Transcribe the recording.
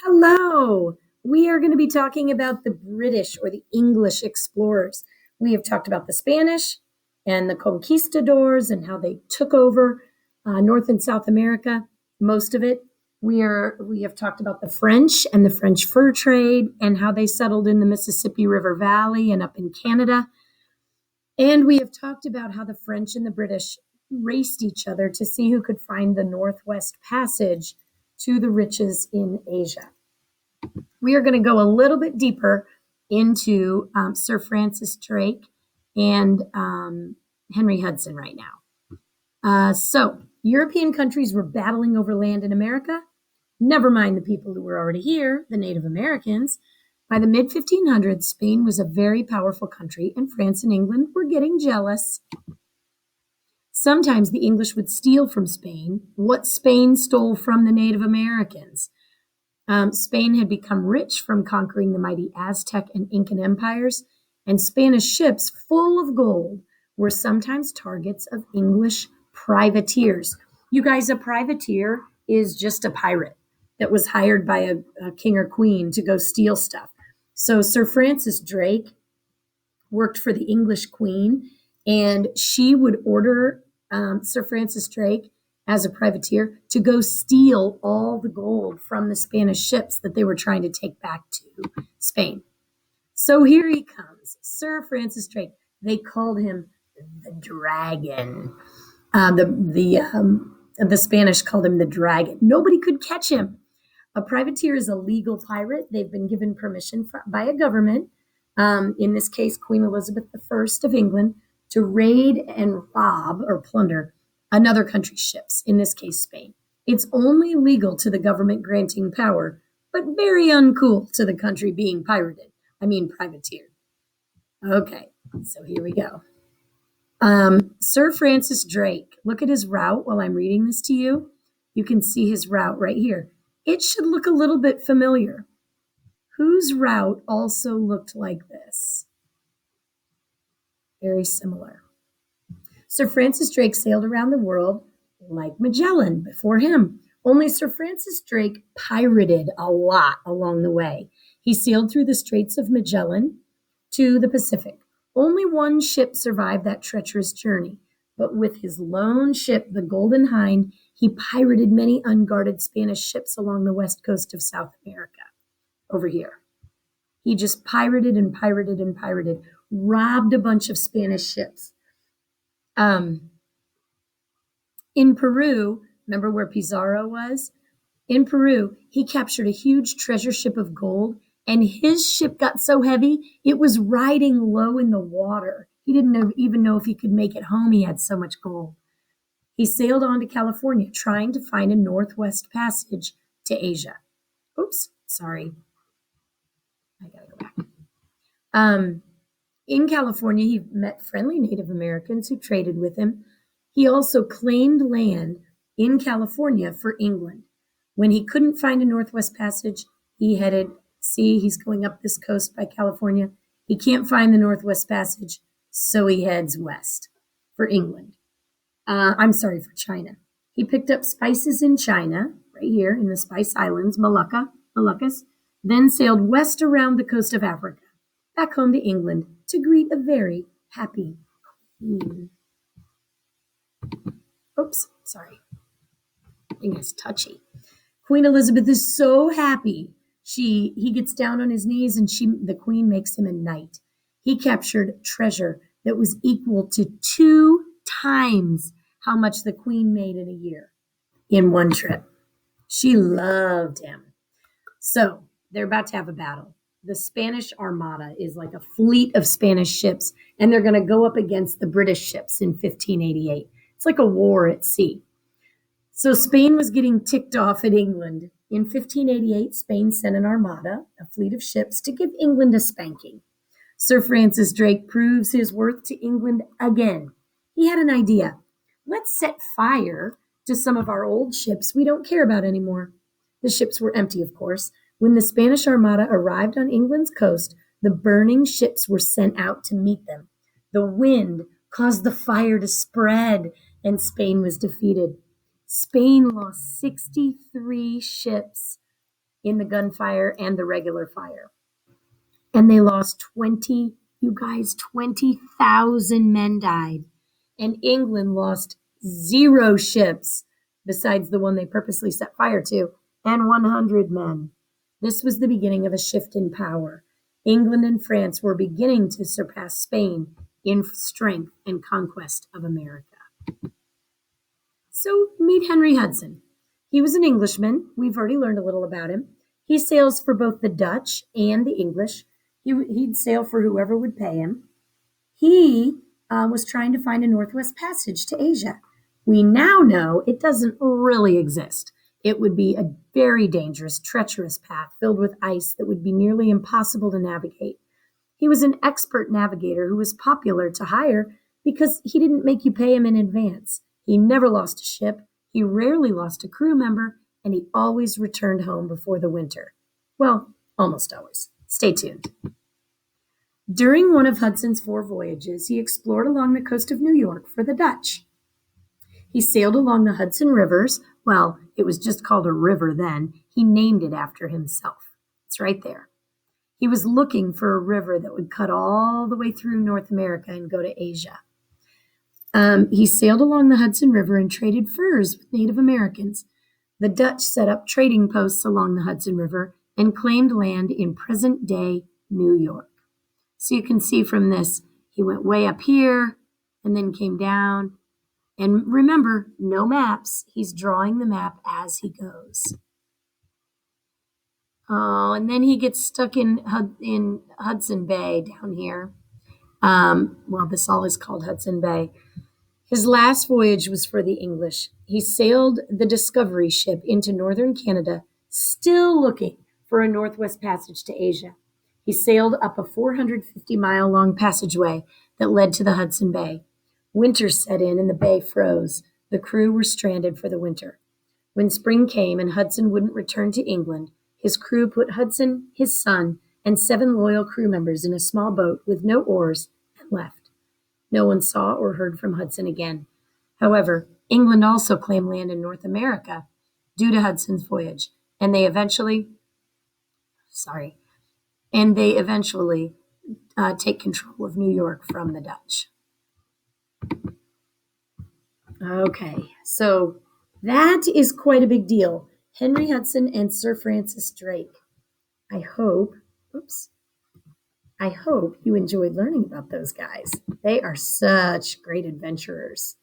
Hello. We are going to be talking about the British or the English explorers. We have talked about the Spanish and the conquistadors and how they took over North and South America, most of it. We have talked about the French and the French fur trade and how they settled in the Mississippi River Valley and up in Canada. And we have talked about how the French and the British raced each other to see who could find the Northwest Passage to the riches in Asia. We are going to go a little bit deeper into Sir Francis Drake and Henry Hudson right now. European countries were battling over land in America. Never mind the people who were already here, the Native Americans. By the mid 1500s, Spain was a very powerful country, and France and England were getting jealous. Sometimes the English would steal from Spain what Spain stole from the Native Americans. Spain had become rich from conquering the mighty Aztec and Incan empires, and Spanish ships full of gold were sometimes targets of English privateers. You guys, a privateer is just a pirate that was hired by a king or queen to go steal stuff. So Sir Francis Drake worked for the English queen, and she would order Sir Francis Drake as a privateer to go steal all the gold from the Spanish ships that they were trying to take back to Spain. So here he comes, Sir Francis Drake. They called him the Dragon. The Spanish called him the Dragon. Nobody could catch him. A privateer is a legal pirate. They've been given permission by a government, in this case, Queen Elizabeth I of England, to raid and rob or plunder another country's ships, in this case, Spain. It's only legal to the government granting power, but very uncool to the country being privateered. Okay, so here we go. Sir Francis Drake, look at his route while I'm reading this to you. You can see his route right here. It should look a little bit familiar. Whose route also looked like this? Very similar. Sir Francis Drake sailed around the world like Magellan before him. Only Sir Francis Drake pirated a lot along the way. He sailed through the Straits of Magellan to the Pacific. Only one ship survived that treacherous journey, but with his lone ship, the Golden Hind, he pirated many unguarded Spanish ships along the west coast of South America. Over here. He just pirated and pirated and pirated, robbed a bunch of Spanish ships. In Peru, remember where Pizarro was? In Peru, he captured a huge treasure ship of gold, and his ship got so heavy, it was riding low in the water. He didn't even know if he could make it home. He had so much gold. He sailed on to California, trying to find a northwest passage to Asia. Oops, sorry. I gotta go back. In California, he met friendly Native Americans who traded with him. He also claimed land in California for England. When he couldn't find a Northwest Passage, he headed, he's going up this coast by California. He can't find the Northwest Passage, so he heads west for England. For China. He picked up spices in China, right here in the Spice Islands, Moluccas, then sailed west around the coast of Africa, back home to England to greet a very happy queen. Oops, sorry. I think it's touchy. Queen Elizabeth is so happy. He gets down on his knees and the queen makes him a knight. He captured treasure that was equal to 2 times how much the queen made in a year in one trip. She loved him. So they're about to have a battle. The Spanish Armada is like a fleet of Spanish ships, and they're going to go up against the British ships in 1588. It's like a war at sea. So Spain was getting ticked off at England. In 1588, Spain sent an armada, a fleet of ships, to give England a spanking. Sir Francis Drake proves his worth to England again. He had an idea. Let's set fire to some of our old ships we don't care about anymore. The ships were empty, of course. When the Spanish Armada arrived on England's coast, the burning ships were sent out to meet them. The wind caused the fire to spread, and Spain was defeated. Spain lost 63 ships in the gunfire and the regular fire. And they lost 20, you guys, 20,000 men died. And England lost 0 ships, besides the one they purposely set fire to, and 100 men. This was the beginning of a shift in power. England and France were beginning to surpass Spain in strength and conquest of America. So meet Henry Hudson. He was an Englishman. We've already learned a little about him. He sails for both the Dutch and the English. He'd sail for whoever would pay him. He was trying to find a Northwest Passage to Asia. We now know it doesn't really exist. It would be a very dangerous, treacherous path filled with ice that would be nearly impossible to navigate. He was an expert navigator who was popular to hire because he didn't make you pay him in advance. He never lost a ship, he rarely lost a crew member, and he always returned home before the winter. Well, almost always. Stay tuned. During one of Hudson's 4 voyages, he explored along the coast of New York for the Dutch. He sailed along the Hudson rivers. Well, it was just called a river then. He named it after himself. It's right there. He was looking for a river that would cut all the way through North America and go to Asia. He sailed along the Hudson River and traded furs with Native Americans. The Dutch set up trading posts along the Hudson River and claimed land in present-day New York. So you can see from this, he went way up here and then came down. And remember, no maps. He's drawing the map as he goes. Oh, and then he gets stuck in Hudson Bay down here. Well, this all is called Hudson Bay. His last voyage was for the English. He sailed the Discovery ship into northern Canada, still looking for a Northwest Passage to Asia. He sailed up a 450-mile-long passageway that led to the Hudson Bay. Winter set in and the bay froze. The crew were stranded for the winter. When spring came and Hudson wouldn't return to England, his crew put Hudson, his son, and 7 loyal crew members in a small boat with no oars and left. No one saw or heard from Hudson again. However, England also claimed land in North America due to Hudson's voyage, and they eventually take control of New York from the Dutch. Okay, so that is quite a big deal. Henry Hudson and Sir Francis Drake. I hope you enjoyed learning about those guys. They are such great adventurers.